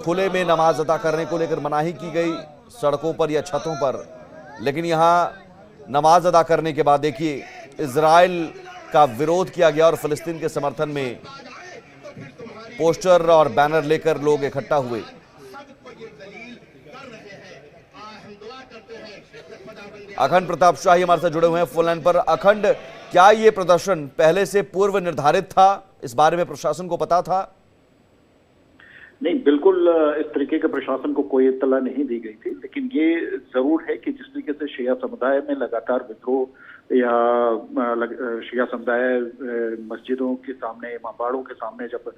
खुले में नमाज अदा करने को लेकर मनाही की गई सड़कों पर या छतों पर, लेकिन यहां नमाज अदा करने के बाद देखिए इजराइल का विरोध किया गया और फिलिस्तीन के समर्थन में पोस्टर और बैनर लेकर लोग इकट्ठा हुए। अखंड प्रताप शाही हमारे साथ जुड़े हुए हैं फोन लाइन पर। अखंड, क्या ये प्रदर्शन पहले से पूर्व निर्धारित था? इस बारे में प्रशासन को पता था? नहीं, बिल्कुल इस तरीके के प्रशासन को कोई इत्तला नहीं दी गई थी, लेकिन ये जरूर है कि जिस तरीके से शिया समुदाय में लगातार विद्रोह या शिया समुदाय मस्जिदों के सामने, इमामबाड़ों के सामने जब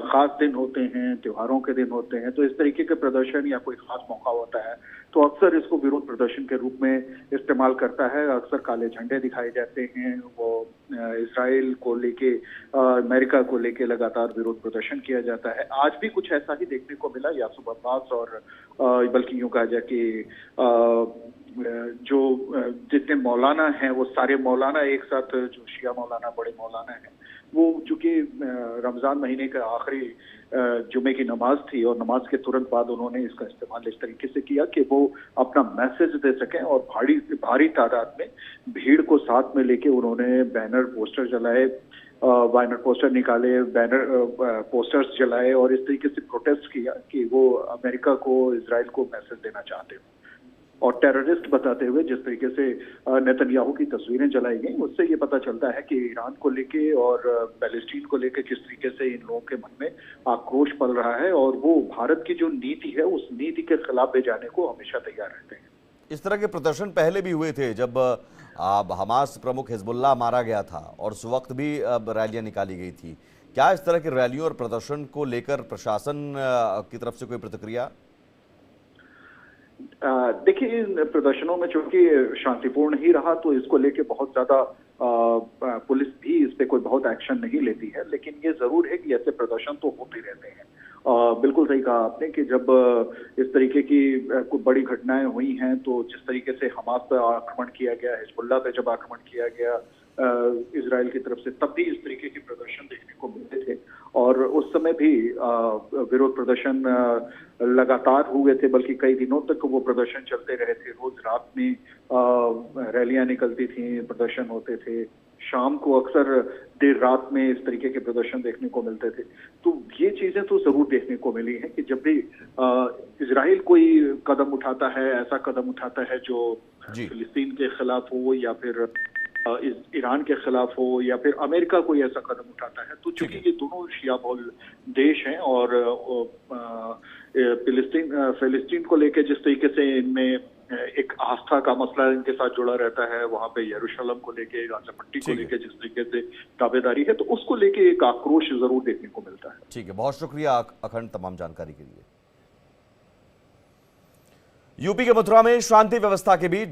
खास दिन होते हैं, त्योहारों के दिन होते हैं, तो इस तरीके के प्रदर्शन या कोई खास मौका होता है तो अक्सर इसको विरोध प्रदर्शन के रूप में इस्तेमाल करता है। अक्सर काले झंडे दिखाए जाते हैं, वो इजराइल को लेके, अमेरिका को लेके लगातार विरोध प्रदर्शन किया जाता है। आज भी कुछ ऐसा ही देखने को मिला। यासूब अब्बास और बल्कि यूं कहा जाए कि जो जितने मौलाना हैं वो सारे मौलाना एक साथ, जो शिया मौलाना, बड़े मौलाना हैं, वो चूंकि रमजान महीने का आखिरी जुमे की नमाज थी और नमाज के तुरंत बाद उन्होंने इसका इस्तेमाल इस तरीके से किया कि वो अपना मैसेज दे सकें और भारी तादाद में भीड़ को साथ में लेके उन्होंने बैनर पोस्टर जलाए, बैनर पोस्टर निकाले, बैनर पोस्टर्स जलाए और इस तरीके से प्रोटेस्ट किया कि वो अमेरिका को, इजराइल को मैसेज देना चाहते हो और टेररिस्ट बताते हुए जिस तरीके से नेतन्याहू की तस्वीरें जलाई गई, उससे ये पता चलता है कि ईरान को लेके और पैलेस्टीन को लेके किस तरीके से इन लोगों के मन में आक्रोश पल रहा है और वो भारत की जो नीति है उस नीति के खिलाफ ले जाने को हमेशा तैयार रहते हैं। इस तरह के प्रदर्शन पहले भी हुए थे जब हमास प्रमुख हिजबुल्लाह मारा गया था और उस वक्त भी रैलियां निकाली गई थी। क्या इस तरह की रैलियों और प्रदर्शन को लेकर प्रशासन की तरफ से कोई प्रतिक्रिया? देखिए, इन प्रदर्शनों में चूंकि शांतिपूर्ण ही रहा तो इसको लेके बहुत ज्यादा पुलिस भी इस पे कोई बहुत एक्शन नहीं लेती है, लेकिन ये जरूर है कि ऐसे प्रदर्शन तो होते रहते हैं। बिल्कुल सही कहा आपने कि जब इस तरीके की कोई बड़ी घटनाएं हुई हैं तो जिस तरीके से हमास पर आक्रमण किया गया, हिजबुल्लाह पे जब आक्रमण किया गया इजराइल की तरफ से, तब भी इस तरीके के प्रदर्शन देखने को मिलते थे और उस समय भी विरोध प्रदर्शन लगातार हुए थे, बल्कि कई दिनों तक वो प्रदर्शन चलते रहे थे। रोज रात में रैलियां निकलती थी, प्रदर्शन होते थे, शाम को अक्सर देर रात में इस तरीके के प्रदर्शन देखने को मिलते थे। तो ये चीजें तो जरूर देखने को मिली हैं कि जब भी इजराइल कोई कदम उठाता है, ऐसा कदम उठाता है जो फिलिस्तीन के खिलाफ हो या फिर ईरान के खिलाफ हो या फिर अमेरिका कोई ऐसा कदम उठाता है, तो चूंकि ये दोनों शिया बहुल देश हैं और फिलिस्तीन को लेके जिस तरीके से इनमें एक आस्था का मसला इनके साथ जुड़ा रहता है, वहां पे यरूशलेम को लेके, गाजा पट्टी को लेके जिस तरीके से ताबेदारी है, तो उसको लेके एक आक्रोश जरूर देखने को मिलता है। ठीक है, बहुत शुक्रिया अखंड तमाम जानकारी के लिए। यूपी के मथुरा में शांति व्यवस्था के बीच